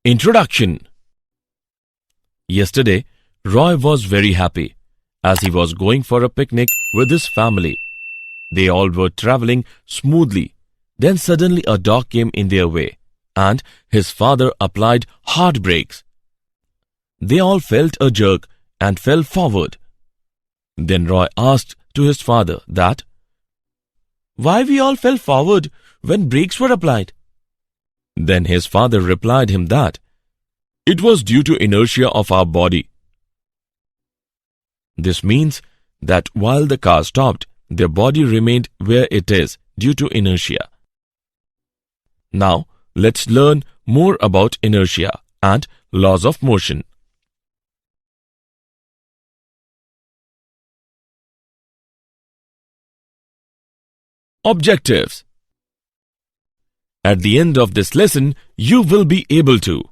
Introduction. Yesterday, Roy was very happy as he was going for a picnic with his family. They all were traveling smoothly. Then suddenly a dog came in their way and his father applied hard brakes. They all felt a jerk and fell forward. Then Roy asked to his father that, "Why we all fell forward when brakes were applied?" Then his father replied him that, "It was due to inertia of our body." This means that while the car stopped, their body remained where it is due to inertia. Now, let's learn more about inertia and laws of motion. Objectives. At the end of this lesson, you will be able to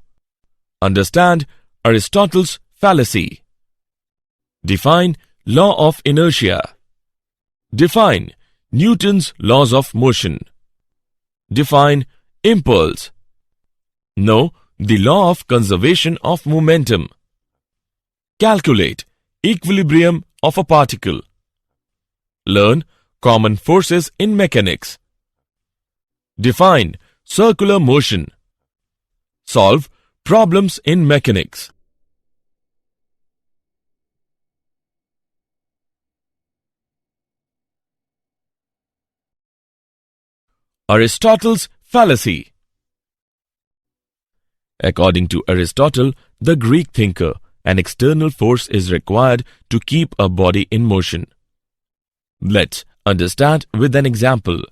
understand Aristotle's fallacy, define law of inertia, define Newton's laws of motion, define impulse, know the law of conservation of momentum, calculate equilibrium of a particle, learn common forces in mechanics, define circular motion, solve problems in mechanics. Aristotle's fallacy. According to Aristotle, the Greek thinker, an external force is required to keep a body in motion. Let's understand with an example.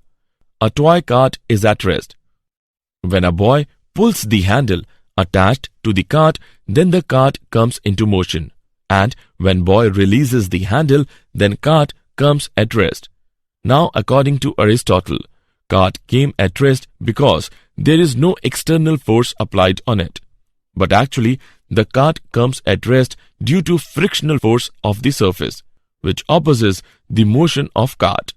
A toy cart is at rest. When a boy pulls the handle attached to the cart, then the cart comes into motion. And when boy releases the handle, then cart comes at rest. Now, according to Aristotle, cart came at rest because there is no external force applied on it. But actually, the cart comes at rest due to frictional force of the surface, which opposes the motion of cart.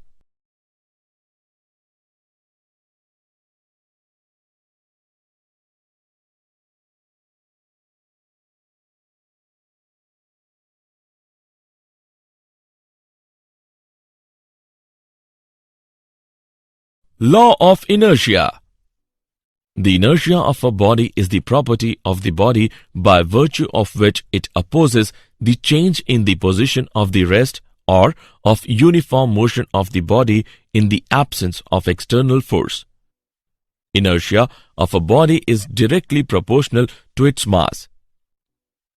Law of inertia. The inertia of a body is the property of the body by virtue of which it opposes the change in the position of the rest or of uniform motion of the body in the absence of external force. Inertia of a body is directly proportional to its mass.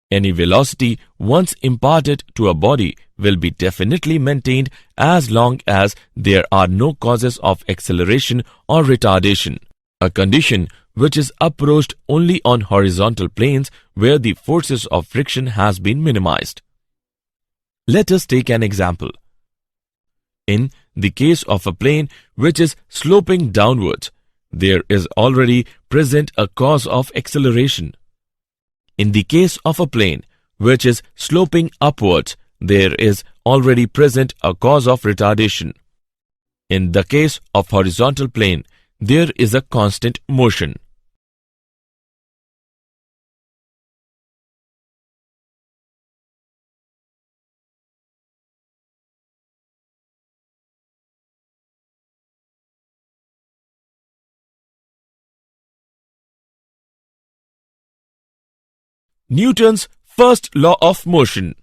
Any velocity once imparted to a body will be definitely maintained as long as there are no causes of acceleration or retardation, a condition which is approached only on horizontal planes where the forces of friction has been minimized. Let us take an example. In the case of a plane which is sloping downwards, there is already present a cause of acceleration. In the case of a plane which is sloping upwards, there is already present a cause of retardation. In the case of horizontal plane, there is a constant motion. Newton's first law of motion.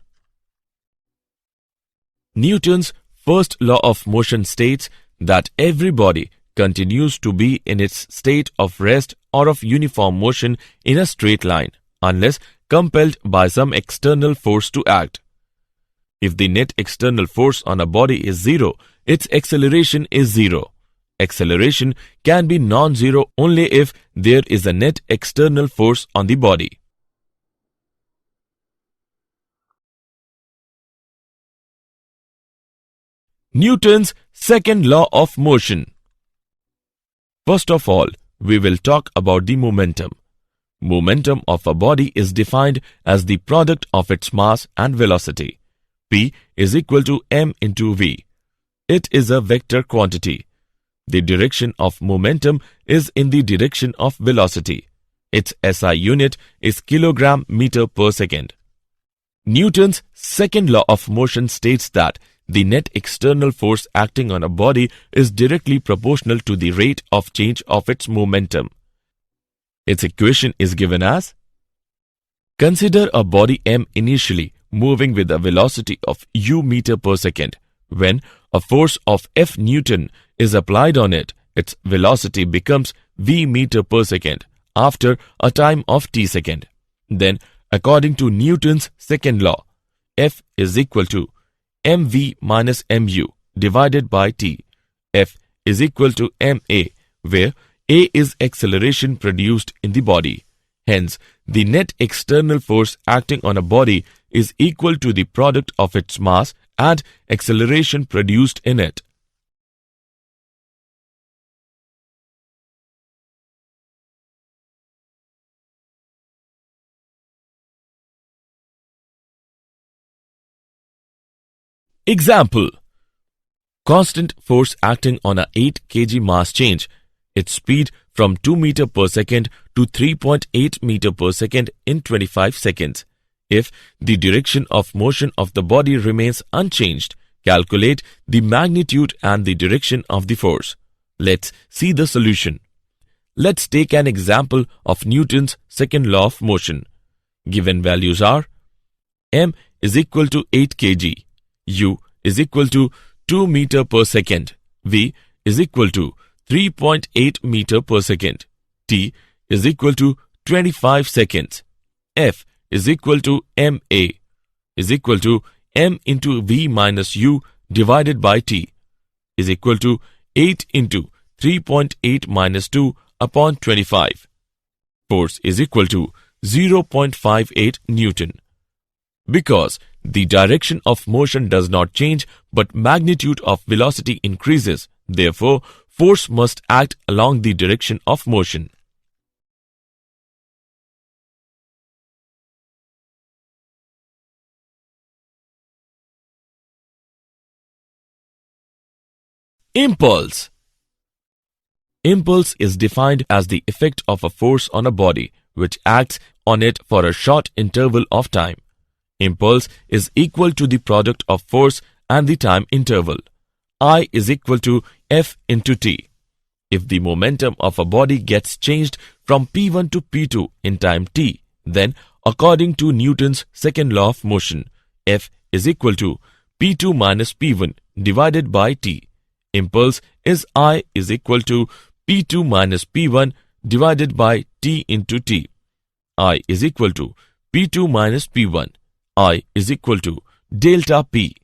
Newton's first law of motion states that every body continues to be in its state of rest or of uniform motion in a straight line, unless compelled by some external force to act. If the net external force on a body is zero, its acceleration is zero. Acceleration can be non-zero only if there is a net external force on the body. Newton's second law of motion. First of all, we will talk about the momentum. Momentum of a body is defined as the product of its mass and velocity. P is equal to m into v. It is a vector quantity. The direction of momentum is in the direction of velocity. Its SI unit is kilogram meter per second. Newton's second law of motion states that the net external force acting on a body is directly proportional to the rate of change of its momentum. Its equation is given as: consider a body m initially moving with a velocity of u meter per second. When a force of F Newton is applied on it, its velocity becomes v meter per second after a time of t second. Then, according to Newton's second law, F is equal to mv minus mu divided by t. F is equal to ma, where a is acceleration produced in the body. Hence, the net external force acting on a body is equal to the product of its mass and acceleration produced in it. Example: constant force acting on a 8 kg mass change its speed from 2 meter per second to 3.8 meter per second in 25 seconds. If the direction of motion of the body remains unchanged, calculate the magnitude and the direction of the force. Let's see the solution. Let's take an example of Newton's second law of motion. Given values are: m is equal to 8 kg, u is equal to 2 meter per second, v is equal to 3.8 meter per second, t is equal to 25 seconds, F is equal to ma is equal to m into v minus u divided by t is equal to 8 into 3.8 minus 2 upon 25. Force is equal to 0.58 Newton. Because the direction of motion does not change but magnitude of velocity increases, therefore force must act along the direction of motion. Impulse. Impulse is defined as the effect of a force on a body which acts on it for a short interval of time. Impulse is equal to the product of force and the time interval. I is equal to F into t. If the momentum of a body gets changed from P1 to P2 in time t, then according to Newton's second law of motion, F is equal to P2 minus P1 divided by t. Impulse is I is equal to P2 minus P1 divided by t into t. I is equal to P2 minus P1. I is equal to delta P.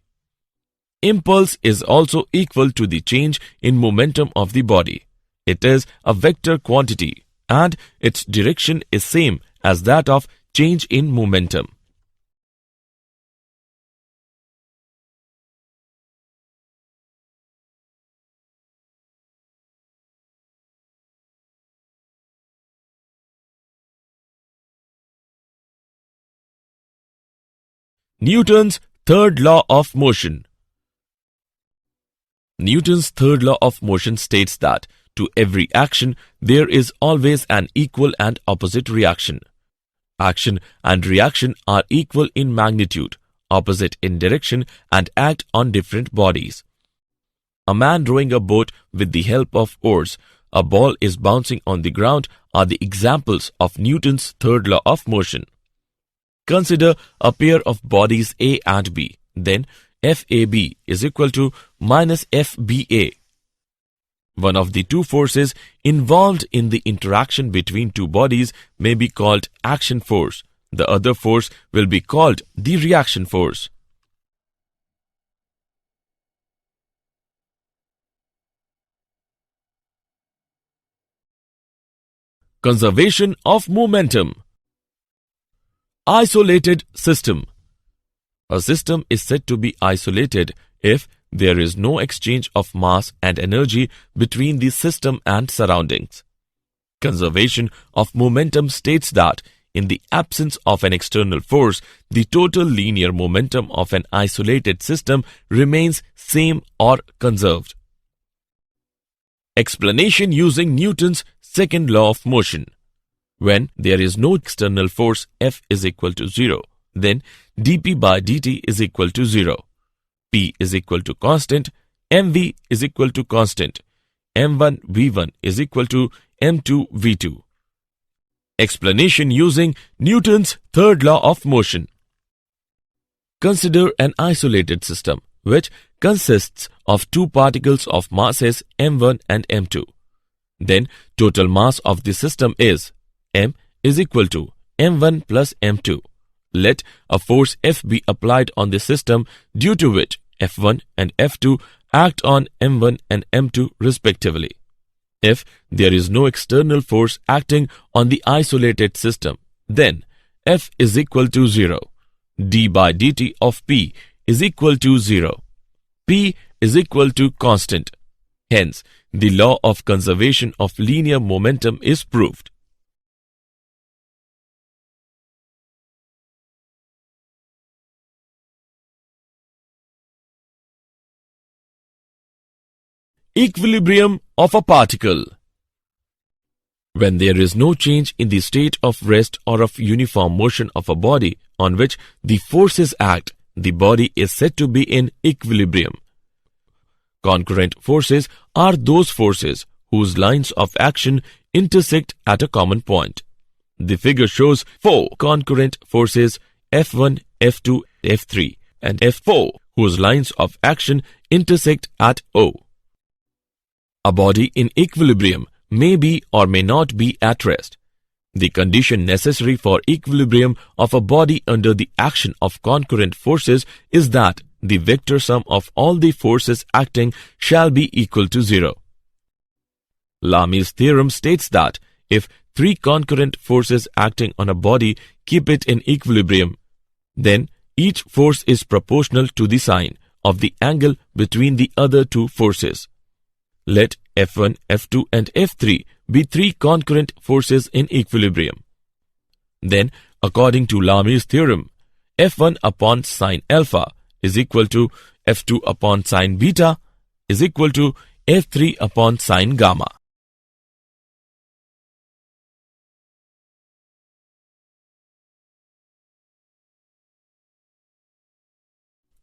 Impulse is also equal to the change in momentum of the body. It is a vector quantity and its direction is same as that of change in momentum. Newton's third law of motion. Newton's third law of motion states that to every action there is always an equal and opposite reaction. Action and reaction are equal in magnitude, opposite in direction, and act on different bodies. A man rowing a boat with the help of oars, a ball is bouncing on the ground are the examples of Newton's third law of motion. Consider a pair of bodies A and B. Then FAB is equal to minus FBA. One of the two forces involved in the interaction between two bodies may be called action force. The other force will be called the reaction force. Conservation of momentum. Isolated system. A system is said to be isolated if there is no exchange of mass and energy between the system and surroundings. Conservation of momentum states that in the absence of an external force, the total linear momentum of an isolated system remains same or conserved. Explanation using Newton's second law of motion. When there is no external force F is equal to 0, then dP by dt is equal to 0. P is equal to constant, mv is equal to constant, m1 v1 is equal to m2 v2. Explanation using Newton's third law of motion. Consider an isolated system which consists of two particles of masses m1 and m2. Then total mass of the system is m is equal to m1 plus m2. Let a force F be applied on the system, due to which F1 and F2 act on m1 and m2 respectively. If there is no external force acting on the isolated system, then F is equal to 0. d by dt of P is equal to 0. P is equal to constant. Hence, the law of conservation of linear momentum is proved. Equilibrium of a particle. When there is no change in the state of rest or of uniform motion of a body on which the forces act, the body is said to be in equilibrium. Concurrent forces are those forces whose lines of action intersect at a common point. The figure shows 4 concurrent forces F1, F2, F3 and F4 whose lines of action intersect at O. A body in equilibrium may be or may not be at rest. The condition necessary for equilibrium of a body under the action of concurrent forces is that the vector sum of all the forces acting shall be equal to 0. Lamy's theorem states that if 3 concurrent forces acting on a body keep it in equilibrium, then each force is proportional to the sine of the angle between the other 2 forces. Let F1, F2 and F3 be 3 concurrent forces in equilibrium. Then, according to Lamy's theorem, F1 upon sine alpha is equal to F2 upon sine beta is equal to F3 upon sine gamma.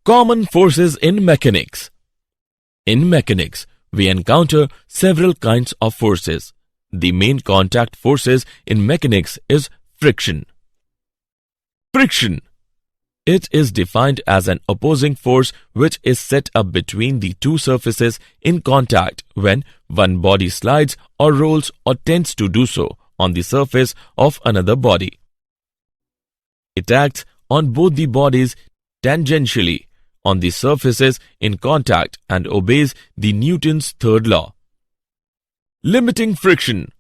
Common forces in mechanics. In mechanics, we encounter several kinds of forces. The main contact forces in mechanics is friction. Friction. It is defined as an opposing force which is set up between the 2 surfaces in contact when one body slides or rolls or tends to do so on the surface of another body. It acts on both the bodies tangentially on the surfaces in contact and obeys the Newton's third law. Limiting friction.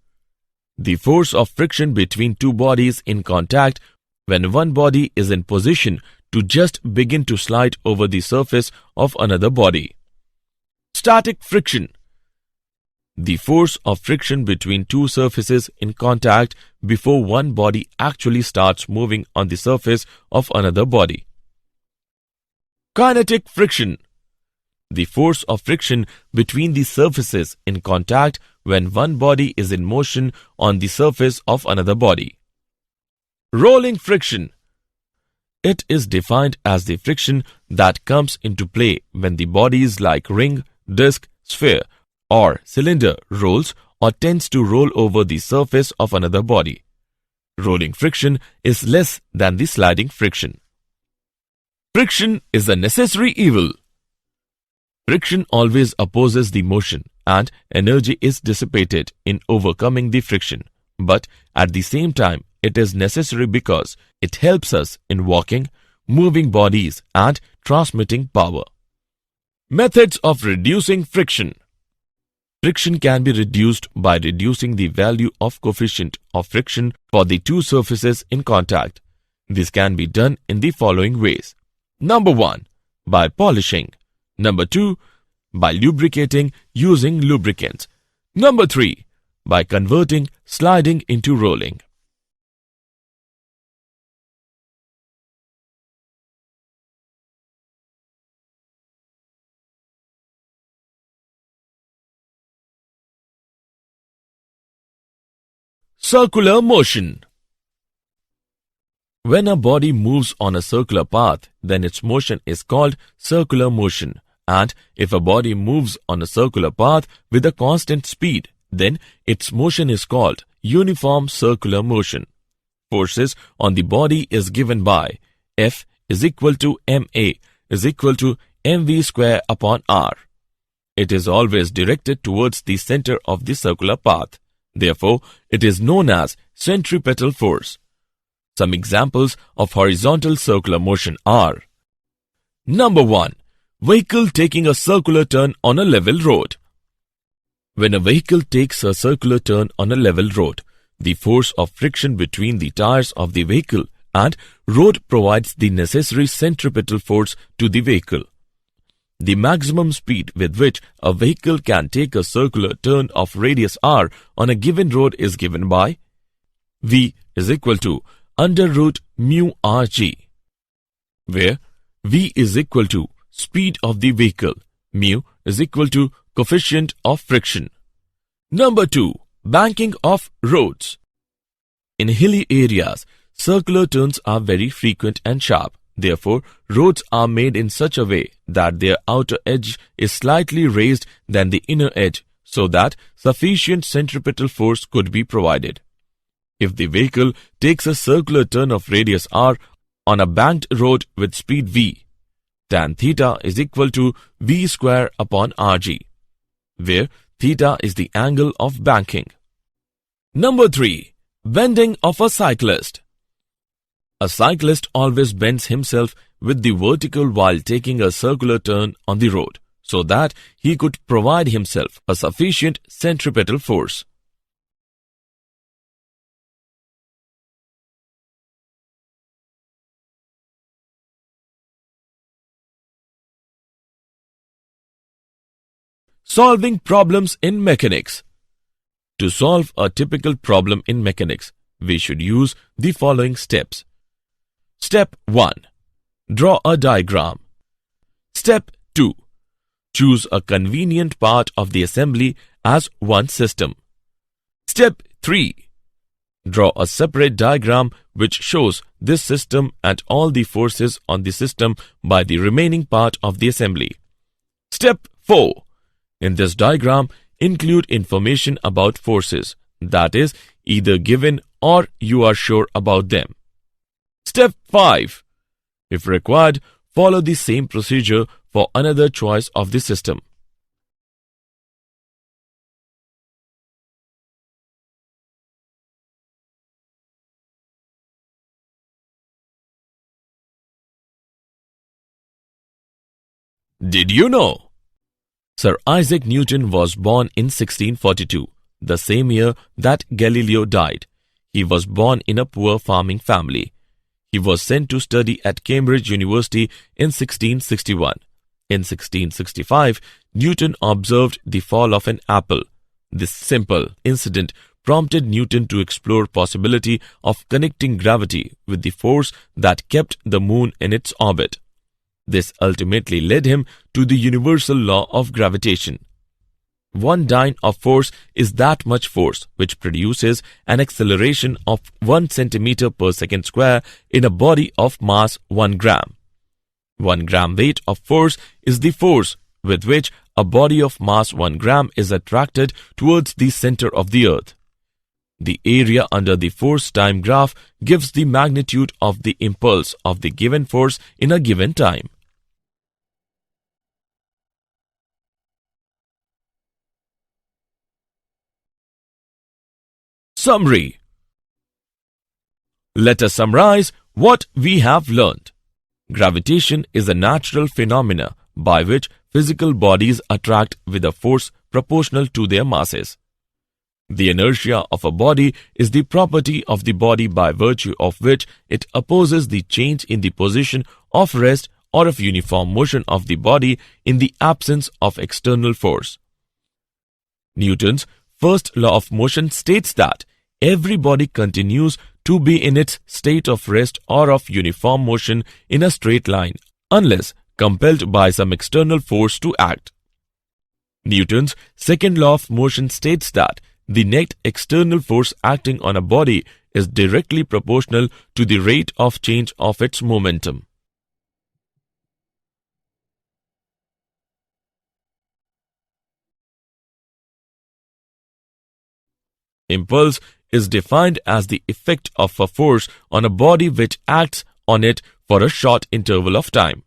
The force of friction between 2 bodies in contact when one body is in position to just begin to slide over the surface of another body. Static friction. The force of friction between 2 surfaces in contact before one body actually starts moving on the surface of another body. Kinetic friction. The force of friction between the surfaces in contact when one body is in motion on the surface of another body. Rolling friction. It is defined as the friction that comes into play when the bodies like ring, disc, sphere or cylinder rolls or tends to roll over the surface of another body. Rolling friction is less than the sliding friction. Friction is a necessary evil. Friction always opposes the motion and energy is dissipated in overcoming the friction. But at the same time, it is necessary because it helps us in walking, moving bodies and transmitting power. Methods of reducing friction. Friction can be reduced by reducing the value of coefficient of friction for the 2 surfaces in contact. This can be done in the following ways. Number 1. By polishing. Number 2. By lubricating using lubricants. Number 3. By converting sliding into rolling. Circular motion. When a body moves on a circular path, then its motion is called circular motion. And if a body moves on a circular path with a constant speed, then its motion is called uniform circular motion. Forces on the body is given by F is equal to ma is equal to mv square upon r. It is always directed towards the center of the circular path. Therefore, it is known as centripetal force. Some examples of horizontal circular motion are: Number 1. Vehicle taking a circular turn on a level road. When a vehicle takes a circular turn on a level road, the force of friction between the tires of the vehicle and road provides the necessary centripetal force to the vehicle. The maximum speed with which a vehicle can take a circular turn of radius r on a given road is given by V is equal to under root mu rg, where V is equal to speed of the vehicle, mu is equal to coefficient of friction. Number 2. Banking of roads. In hilly areas, circular turns are very frequent and sharp. Therefore, roads are made in such a way that their outer edge is slightly raised than the inner edge, so that sufficient centripetal force could be provided. If the vehicle takes a circular turn of radius r on a banked road with speed v, tan theta is equal to v square upon rg, where theta is the angle of banking. Number 3. Bending of a cyclist. A cyclist always bends himself with the vertical while taking a circular turn on the road, so that he could provide himself a sufficient centripetal force. Solving problems in mechanics. To solve a typical problem in mechanics, we should use the following steps. Step 1. Draw a diagram. Step 2. Choose a convenient part of the assembly as one system. Step 3. Draw a separate diagram which shows this system and all the forces on the system by the remaining part of the assembly. Step 4. In this diagram, include information about forces, that is, either given or you are sure about them. Step 5. If required, follow the same procedure for another choice of the system. Did you know? Sir Isaac Newton was born in 1642, the same year that Galileo died. He was born in a poor farming family. He was sent to study at Cambridge University in 1661. In 1665, Newton observed the fall of an apple. This simple incident prompted Newton to explore possibility of connecting gravity with the force that kept the moon in its orbit. This ultimately led him to the universal law of gravitation. 1 dyne of force is that much force which produces an acceleration of 1 centimeter per second square in a body of mass 1 gram. 1 gram weight of force is the force with which a body of mass 1 gram is attracted towards the center of the earth. The area under the force time graph gives the magnitude of the impulse of the given force in a given time. Summary. Let us summarize what we have learned. Gravitation is a natural phenomena by which physical bodies attract with a force proportional to their masses. The inertia of a body is the property of the body by virtue of which it opposes the change in the position of rest or of uniform motion of the body in the absence of external force. Newton's first law of motion states that every body continues to be in its state of rest or of uniform motion in a straight line unless compelled by some external force to act. Newton's second law of motion states that the net external force acting on a body is directly proportional to the rate of change of its momentum. Impulse is defined as the effect of a force on a body which acts on it for a short interval of time.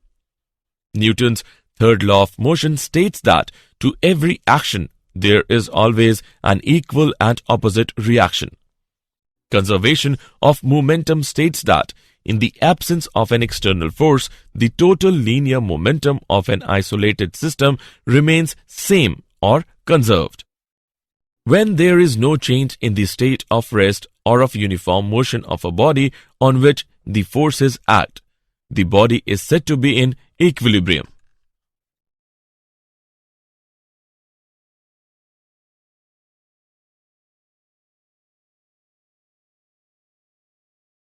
Newton's third law of motion states that to every action there is always an equal and opposite reaction. Conservation of momentum states that in the absence of an external force, the total linear momentum of an isolated system remains same or conserved. When there is no change in the state of rest or of uniform motion of a body on which the forces act, the body is said to be in equilibrium.